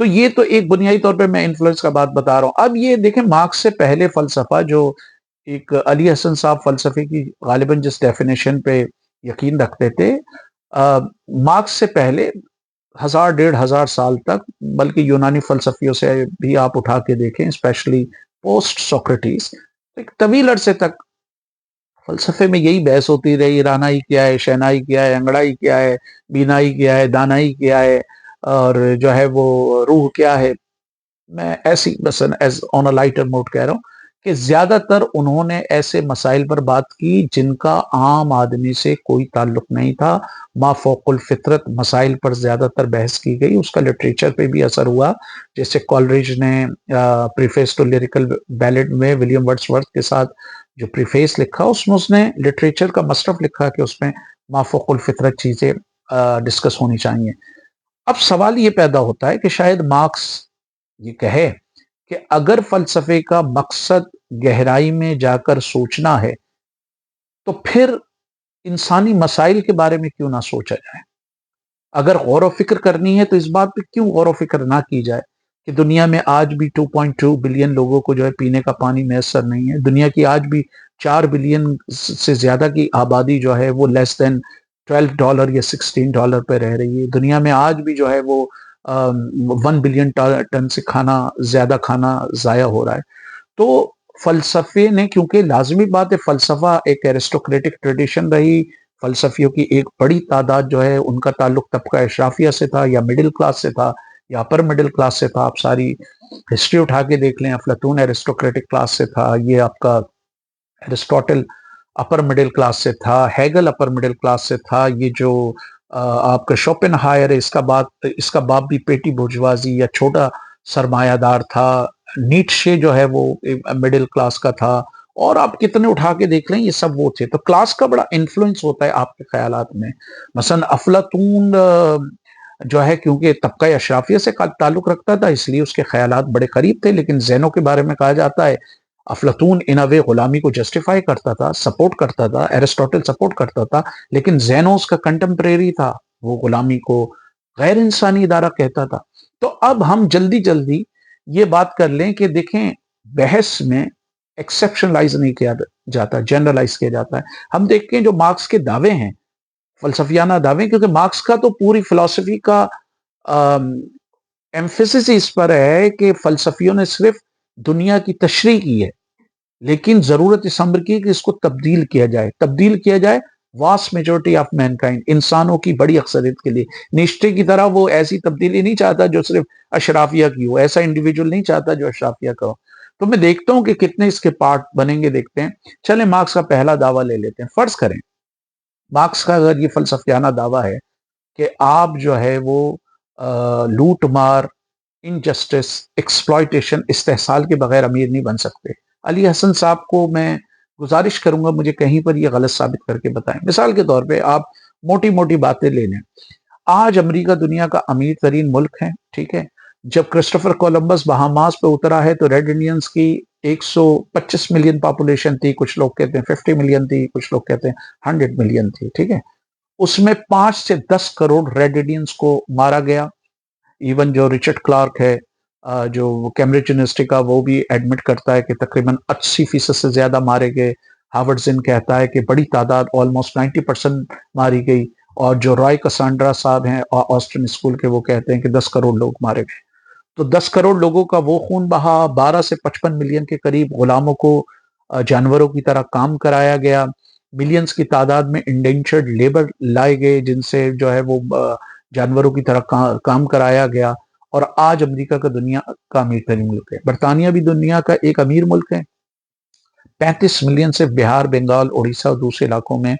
تو یہ تو ایک بنیادی طور پہ میں انفلوئنس کا بات بتا رہا ہوں. اب یہ دیکھیں مارکس سے پہلے فلسفہ جو ایک علی حسن صاحب فلسفے کی غالباً جس ڈیفینیشن پہ یقین رکھتے تھے، مارکس سے پہلے 1000 - 1500 سال تک، بلکہ یونانی فلسفیوں سے بھی آپ اٹھا کے دیکھیں، اسپیشلی پوسٹ سوکریٹیز، ایک طویل عرصے تک فلسفے میں یہی بحث ہوتی رہی، رانائی کیا ہے، شہنائی کیا ہے، انگڑائی کیا ہے، بینائی کیا ہے، دانائی کیا ہے، اور جو ہے وہ روح کیا ہے. میں ایسی بس as on a lighter note کہہ رہا ہوں کہ زیادہ تر انہوں نے ایسے مسائل پر بات کی جن کا عام آدمی سے کوئی تعلق نہیں تھا. ما فوق الفطرت مسائل پر زیادہ تر بحث کی گئی، اس کا لٹریچر پہ بھی اثر ہوا. جیسے کالریج نے پریفیس ٹو لیریکل بیلڈ میں ولیم ورڈسورتھ کے ساتھ جو پریفیس لکھا، اس میں اس نے لٹریچر کا مصرف لکھا کہ اس میں ما فوق الفطرت چیزیں ڈسکس ہونی چاہیے. اب سوال یہ پیدا ہوتا ہے کہ شاید مارکس یہ کہے کہ اگر فلسفے کا مقصد گہرائی میں جا کر سوچنا ہے تو پھر انسانی مسائل کے بارے میں کیوں نہ سوچا جائے. اگر غور و فکر کرنی ہے تو اس بات پہ کیوں غور و فکر نہ کی جائے کہ دنیا میں آج بھی 2.2 بلین لوگوں کو جو ہے پینے کا پانی میسر نہیں ہے. دنیا کی آج بھی 4 بلین سے زیادہ کی آبادی جو ہے وہ لیس دین $12 یا $16 پہ رہ رہی ہے. دنیا میں آج بھی جو ہے وہ 1 بلین ٹن سے زیادہ کھانا ضائع ہو رہا ہے. تو فلسفے نے، کیونکہ لازمی بات ہے فلسفہ ایک ایرسٹوکریٹک ٹریڈیشن رہی، فلسفیوں کی ایک بڑی تعداد جو ہے ان کا تعلق طبقہ اشرافیہ سے تھا، یا مڈل کلاس سے تھا، یا اپر مڈل کلاس سے تھا. آپ ساری ہسٹری اٹھا کے دیکھ لیں، افلاطون ایرسٹوکریٹک کلاس سے تھا، یہ آپ کا ایرسٹوٹل اپر مڈل کلاس سے تھا، ہیگل اپر مڈل کلاس سے تھا، یہ جو آپ کا شوپن ہائر ہے اس کا باپ بھی پیٹی بورژوازی یا چھوٹا سرمایہ دار تھا. نیٹشے جو ہے وہ مڈل کلاس کا تھا، اور آپ کتنے اٹھا کے دیکھ لیں یہ سب وہ تھے. تو کلاس کا بڑا انفلوئنس ہوتا ہے آپ کے خیالات میں. مثلا افلاطون جو ہے کیونکہ طبقہ اشرافیہ سے تعلق رکھتا تھا اس لیے اس کے خیالات بڑے قریب تھے. لیکن زینو کے بارے میں کہا جاتا ہے افلاطون ان اے وے غلامی کو جسٹیفائی کرتا تھا، سپورٹ کرتا تھا، ایرسٹوٹل سپورٹ کرتا تھا، لیکن زینو اس کا کنٹمپریری تھا، وہ غلامی کو غیر انسانی ادارہ کہتا تھا. تو اب ہم جلدی جلدی یہ بات کر لیں کہ دیکھیں بحث میں ایکسیپشنلائز نہیں کیا جاتا، جنرلائز کیا جاتا ہے. ہم دیکھیں جو مارکس کے دعوے ہیں، فلسفیانہ دعوے، کیونکہ مارکس کا تو پوری فلسفی کا ایمفیسس اس پر ہے کہ فلسفیوں نے صرف دنیا کی تشریح کی ہے، لیکن ضرورت اس امر کی کہ اس کو تبدیل کیا جائے vast majority of mankind, انسانوں کی بڑی اکثریت کے لیے. نیشتے کی طرح وہ ایسی تبدیلی نہیں چاہتا جو صرف اشرافیہ کی ہو، ایسا انڈیویجول نہیں چاہتا جو اشرافیہ کا ہو. تو میں دیکھتا ہوں کہ کتنے اس کے پارٹ بنیں گے، دیکھتے ہیں. چلیں مارکس کا پہلا دعویٰ لے لیتے ہیں. فرض کریں مارکس کا اگر یہ فلسفیانہ دعویٰ ہے کہ آپ جو ہے وہ لوٹ مار، انجسٹس، ایکسپلائٹیشن، استحصال کے بغیر امیر نہیں بن سکتے. علی حسن صاحب کو میں گزارش کروں گا مجھے کہیں پر یہ غلط ثابت کر کے بتائیں. مثال کے طور پہ آپ موٹی موٹی باتیں لے لیں. آج امریکہ دنیا کا امیر ترین ملک ہے، ٹھیک ہے. جب کرسٹوفر کولمبس بہاماس پہ اترا ہے تو ریڈ انڈینز کی 125 ملین پاپولیشن تھی، کچھ لوگ کہتے ہیں 50 ملین تھی، کچھ لوگ کہتے ہیں 100 ملین تھی، ٹھیک ہے. اس میں 5 سے 10 کروڑ ریڈ انڈینز کو مارا گیا. ایون جو رچرڈ کلارک ہے جو کیمبرج یونیورسٹی کا، وہ بھی ایڈمٹ کرتا ہے کہ تقریباً 80% سے زیادہ مارے گئے. ہارورڈ زن کہتا ہے کہ بڑی تعداد آلموسٹ 90% ماری گئی. اور جو رائے کسانڈرا صاحب ہیں آسٹن اسکول کے، وہ کہتے ہیں کہ 10 کروڑ لوگ مارے گئے. تو 10 کروڑ لوگوں کا وہ خون بہا. 12 سے 55 ملین کے قریب غلاموں کو جانوروں کی طرح کام کرایا گیا. ملینز کی تعداد میں انڈینچرڈ لیبر لائے گئے جن سے جو ہے وہ جانوروں کی طرح کام کرایا گیا. اور آج امریکہ کا دنیا کا امیر ترین ملک ہے. برطانیہ بھی دنیا کا ایک امیر ملک ہے. 35 ملین سے بہار، بنگال، اڑیسہ اور دوسرے علاقوں میں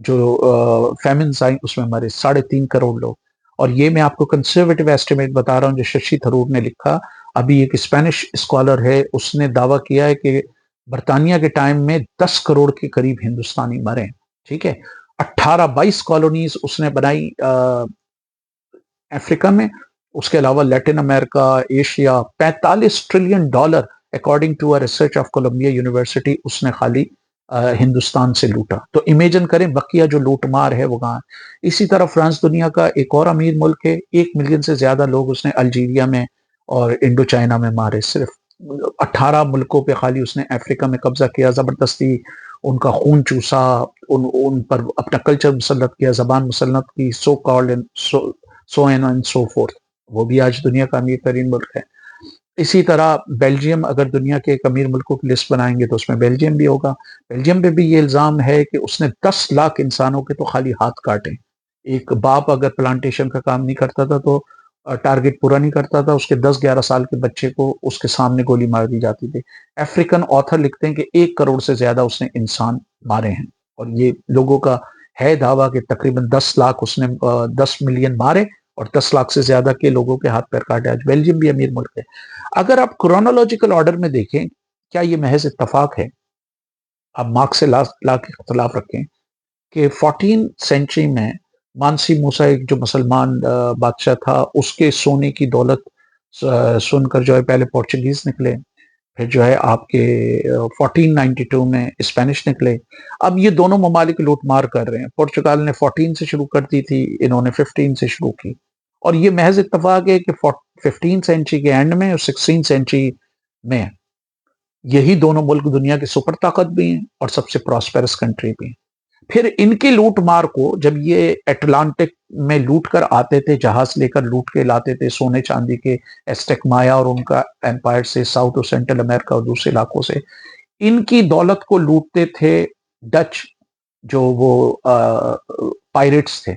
جو فیمنز آئیں اس میں مرے 3.5 کروڑ لوگ. اور یہ میں آپ کو کنسرویٹو ایسٹیمیٹ بتا رہا ہوں جو ششی تھرور نے لکھا. ابھی ایک اسپینش اسکالر ہے، اس نے دعویٰ کیا ہے کہ برطانیہ کے ٹائم میں 10 کروڑ کے قریب ہندوستانی مرے، ٹھیک ہے. 18-22 کالونیز اس نے بنائی افریقہ میں. اس کے علاوہ Latin America, Asia. $45 trillion according to research of Columbia University اس نے خالی ہندوستان سے لوٹا. تو امیجن کریں بقیہ جو لوٹ مار ہے وہ کہاں ہے. اسی طرح فرانس دنیا کا ایک اور امیر ملک ہے. 1 ملین سے زیادہ لوگ اس نے الجیریا میں اور انڈو چائنا میں مارے، صرف 18 ملکوں پہ خالی اس نے افریقہ میں قبضہ کیا، زبردستی ان کا خون چوسا، ان پر اپنا کلچر مسلط کیا، زبان مسلط کی، so called so and so forth. وہ بھی آج دنیا کا امیر ترین ملک ہے. اسی طرح بیلجیم، اگر دنیا کے ایک امیر ملکوں کی لسٹ بنائیں گے تو اس میں بیلجیم بھی ہوگا. بیلجیم پہ بھی یہ الزام ہے کہ اس نے 10 لاکھ انسانوں کے تو خالی ہاتھ کاٹے. ایک باپ اگر پلانٹیشن کا کام نہیں کرتا تھا تو ٹارگٹ پورا نہیں کرتا تھا، اس کے 10-11 سال کے بچے کو اس کے سامنے گولی مار دی جاتی تھی. افریقن آتھر لکھتے ہیں کہ 1 کروڑ سے زیادہ اس نے انسان مارے ہیں، اور یہ لوگوں کا ہے دعویٰ کہ تقریباً 10 لاکھ اس نے 10 ملین مارے اور 10 لاکھ سے زیادہ کے لوگوں کے ہاتھ پیر کاٹے. آج بیلجیم بھی امیر ملک ہے. اگر آپ کرونالوجیکل آرڈر میں دیکھیں، کیا یہ محض اتفاق ہے؟ آپ مارکس سے لا کے اختلاف رکھیں کہ 14 سینچری میں مانسی موسیٰ ایک جو مسلمان بادشاہ تھا، اس کے سونے کی دولت سن کر جو ہے پہلے پورچوگیز نکلے، پھر جو ہے آپ کے 1492 میں اسپینش نکلے. اب یہ دونوں ممالک لوٹ مار کر رہے ہیں. پورچگال نے 14 سے شروع کر دی تھی، انہوں نے 15 سے شروع کی. اور یہ محض اتفاق ہے کہ 15 سینچری کے اینڈ میں اور 16 سینچری میں یہی دونوں ملک دنیا کے سپر طاقت بھی ہیں اور سب سے پراسپیرس کنٹری بھی ہیں. پھر ان کے لوٹ مار کو جب یہ اٹلانٹک میں لوٹ کر آتے تھے، جہاز لے کر لوٹ کے لاتے تھے سونے چاندی کے، ایسٹیک مایا اور ان کا ایمپائر سے، ساؤتھ اور سینٹرل امریکہ اور دوسرے علاقوں سے ان کی دولت کو لوٹتے تھے ڈچ، جو وہ پائریٹس تھے.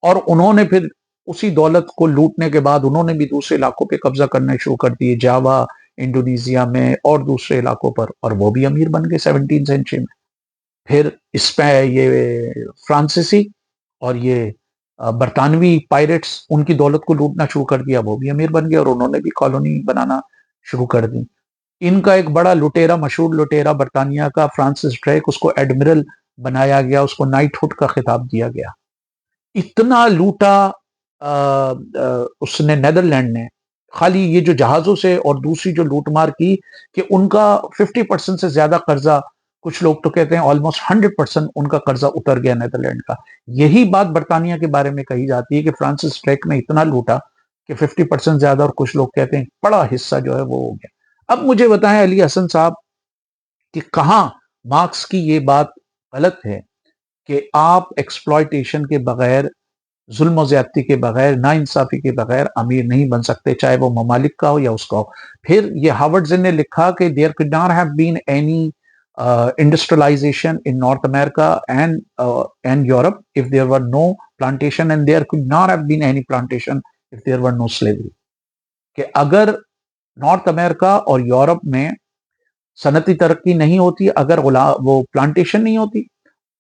اور انہوں نے پھر اسی دولت کو لوٹنے کے بعد انہوں نے بھی دوسرے علاقوں پہ قبضہ کرنا شروع کر دیے، جاوا، انڈونیزیا میں اور دوسرے علاقوں پر، اور وہ بھی امیر بن گئے 17 سینچری میں. پھر اس پہ یہ فرانسیسی اور یہ برطانوی پائریٹس ان کی دولت کو لوٹنا شروع کر دیا، وہ بھی امیر بن گئے اور انہوں نے بھی کالونی بنانا شروع کر دی. ان کا ایک بڑا لٹیرا، مشہور لٹیرا برطانیہ کا فرانسس ڈریک، اس کو ایڈمرل بنایا گیا، اس کو نائٹ ہوڈ کا خطاب دیا گیا. اتنا لوٹا اس نے نیدرلینڈ نے، خالی یہ جو جہازوں سے، اور دوسری جو لوٹ مار کی کہ ان کا 50% سے زیادہ قرضہ، کچھ لوگ تو کہتے ہیں آلموسٹ 100% ان کا قرضہ اتر گیا نیدرلینڈ کا. یہی بات برطانیہ کے بارے میں کہی جاتی ہے کہ فرانسس ڈریک نے اتنا لوٹا کہ 50% زیادہ، اور کچھ لوگ کہتے ہیں بڑا حصہ جو ہے وہ ہو گیا. اب مجھے بتائیں علی حسن صاحب کہ کہاں مارکس کی یہ بات غلط ہے کہ آپ ایکسپلائٹیشن کے بغیر، ظلم و زیادتی کے بغیر، نا انصافی کے بغیر امیر نہیں بن سکتے، چاہے وہ ممالک کا ہو یا اس کا ہو. پھر یہ ہاورڈ زن نے لکھا کہ there could not have been any industrialization in North America and Europe if there were no plantation, and there could not have been any plantation if there were no slavery. کہ اگر north امریکہ اور Europe میں صنعتی ترقی نہیں ہوتی، اگر وہ پلانٹیشن نہیں ہوتی،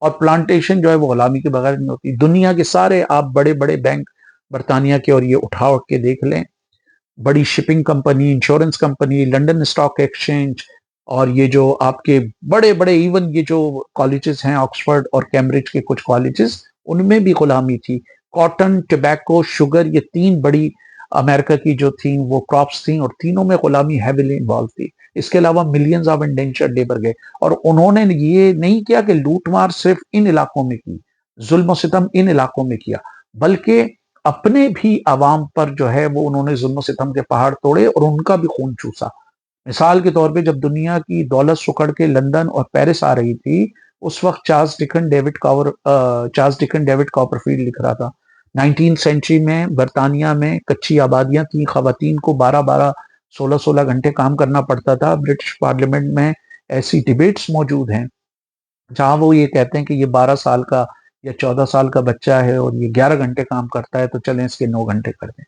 اور پلانٹیشن جو ہے وہ غلامی کے بغیر نہیں ہوتی. دنیا کے سارے آپ بڑے بڑے بینک برطانیہ کے، اور یہ اٹھا کے دیکھ لیں، بڑی shipping company, insurance company, London stock exchange, اور یہ جو آپ کے بڑے بڑے، ایون یہ جو کالجز ہیں آکسفورڈ اور کیمبرج کے کچھ کالجز، ان میں بھی غلامی تھی. کاٹن، ٹبیکو، شوگر، یہ 3 بڑی امریکہ کی جو تھیں وہ کراپس تھیں، اور تینوں میں غلامی ہیویلی انوالو تھی. اس کے علاوہ ملینز آف انڈینچرڈ لیبر گئے. اور انہوں نے یہ نہیں کیا کہ لوٹ مار صرف ان علاقوں میں کی، ظلم و ستم ان علاقوں میں کیا، بلکہ اپنے بھی عوام پر جو ہے وہ انہوں نے ظلم و ستم کے پہاڑ توڑے اور ان کا بھی خون چوسا. مثال کے طور پہ جب دنیا کی دولت سکڑ کے لندن اور پیرس آ رہی تھی، اس وقت چارلز ڈکن ڈیوڈ کاپرفیلڈ لکھ رہا تھا 19 سینچری میں برطانیہ میں کچی آبادیاں تھیں، خواتین کو 12-16 گھنٹے کام کرنا پڑتا تھا. برٹش پارلیمنٹ میں ایسی ڈیبیٹس موجود ہیں جہاں وہ یہ کہتے ہیں کہ یہ 12 سال کا یا 14 سال کا بچہ ہے اور یہ 11 گھنٹے کام کرتا ہے، تو چلیں اس کے 9 گھنٹے کر دیں.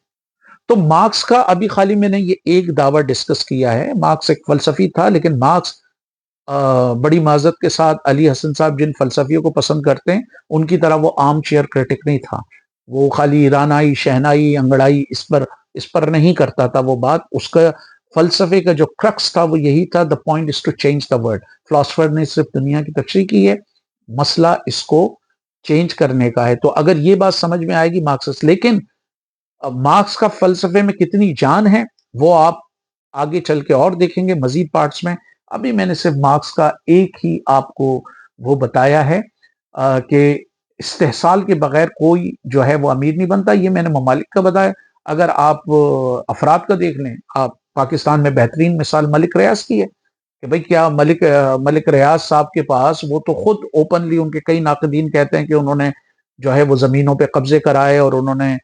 تو مارکس کا ابھی خالی میں نے یہ ایک دعویٰ ڈسکس کیا ہے. مارکس ایک فلسفی تھا، لیکن مارکس بڑی معذرت کے ساتھ علی حسن صاحب جن فلسفیوں کو پسند کرتے ہیں ان کی طرح وہ عام چیئر کرٹک نہیں تھا. وہ خالی رانائی، شہنائی، انگڑائی اس پر نہیں کرتا تھا وہ بات. اس کا فلسفے کا جو کرکس تھا وہ یہی تھا، the point is to change the world. Philosopher نے صرف دنیا کی تشریح کی ہے، مسئلہ اس کو چینج کرنے کا ہے. تو اگر یہ بات سمجھ میں آئے گی مارکسس. لیکن مارکس کا فلسفے میں کتنی جان ہے وہ آپ آگے چل کے اور دیکھیں گے مزید پارٹس میں. ابھی میں نے صرف مارکس کا ایک ہی آپ کو وہ بتایا ہے کہ استحصال کے بغیر کوئی جو ہے وہ امیر نہیں بنتا. یہ میں نے ممالک کا بتایا. اگر آپ افراد کا دیکھ لیں، آپ پاکستان میں بہترین مثال ملک ریاض کی ہے کہ بھئی کیا ملک ریاض صاحب کے پاس، وہ تو خود اوپنلی، ان کے کئی ناقدین کہتے ہیں کہ انہوں نے جو ہے وہ زمینوں پہ قبضے کرائے، اور انہوں نے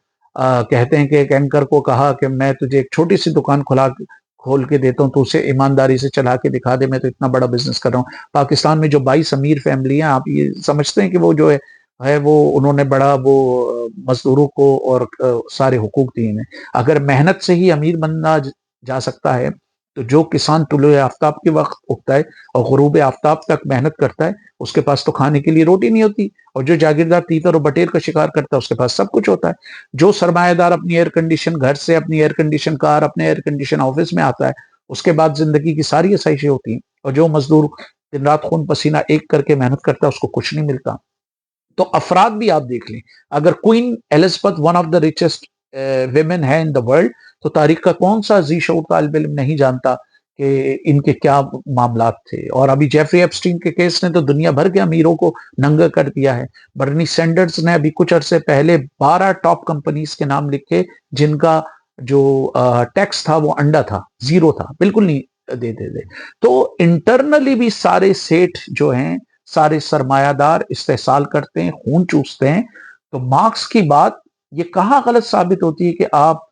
کہتے ہیں کہ ایک اینکر کو کہا کہ میں تجھے ایک چھوٹی سی دکان کھول کے دیتا ہوں، تو اسے ایمانداری سے چلا کے دکھا دے، میں تو اتنا بڑا بزنس کر رہا ہوں۔ پاکستان میں جو 22 امیر فیملی ہیں، آپ یہ سمجھتے ہیں کہ وہ جو ہے وہ انہوں نے بڑا وہ مزدوروں کو اور سارے حقوق دیے ہیں؟ اگر محنت سے ہی امیر بننا جا سکتا ہے، تو جو کسان طلوع آفتاب کے وقت اگتا ہے اور غروب آفتاب تک محنت کرتا ہے، اس کے پاس تو کھانے کے لیے روٹی نہیں ہوتی، اور جو جاگیردار تیتر اور بٹیر کا شکار کرتا ہے، اس کے پاس سب کچھ ہوتا ہے۔ جو سرمایہ دار اپنی ایئر کنڈیشن گھر سے، اپنی ایئر کنڈیشن کار، اپنے ایئر کنڈیشن آفس میں آتا ہے، اس کے بعد زندگی کی ساری آسائشیں ہوتی ہیں، اور جو مزدور دن رات خون پسینہ ایک کر کے محنت کرتا ہے، اس کو کچھ نہیں ملتا۔ تو افراد بھی آپ دیکھ لیں، اگر queen Elizabeth one of the richest women ہے ان دا ورلڈ، تو تاریخ کا کون سا ذی شعور طالب علم نہیں جانتا کہ ان کے کیا معاملات تھے؟ اور ابھی جیفری ایپسٹین کے کیس نے تو دنیا بھر کے امیروں کو ننگا کر دیا ہے۔ برنی سینڈرز نے ابھی کچھ عرصے پہلے 12 ٹاپ کمپنیز کے نام لکھے جن کا جو ٹیکس تھا وہ انڈا تھا، زیرو تھا، بالکل نہیں دے۔ تو انٹرنلی بھی سارے سیٹھ جو ہیں، سارے سرمایہ دار استحصال کرتے ہیں، خون چوستے ہیں۔ تو مارکس کی بات یہ کہاں غلط ثابت ہوتی ہے کہ آپ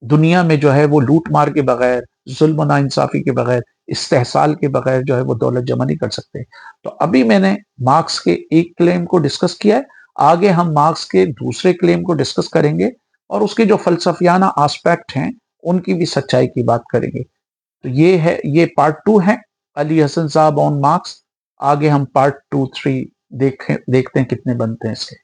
دنیا میں جو ہے وہ لوٹ مار کے بغیر، ظلم و ناانصافی کے بغیر، استحصال کے بغیر جو ہے وہ دولت جمع نہیں کر سکتے۔ تو ابھی میں نے مارکس کے ایک کلیم کو ڈسکس کیا ہے، آگے ہم مارکس کے دوسرے کلیم کو ڈسکس کریں گے، اور اس کے جو فلسفیانہ آسپیکٹ ہیں ان کی بھی سچائی کی بات کریں گے۔ تو یہ پارٹ 2 ہے علی حسن صاحب آن مارکس۔ آگے ہم پارٹ 2 3 دیکھتے ہیں کتنے بنتے ہیں اس کے۔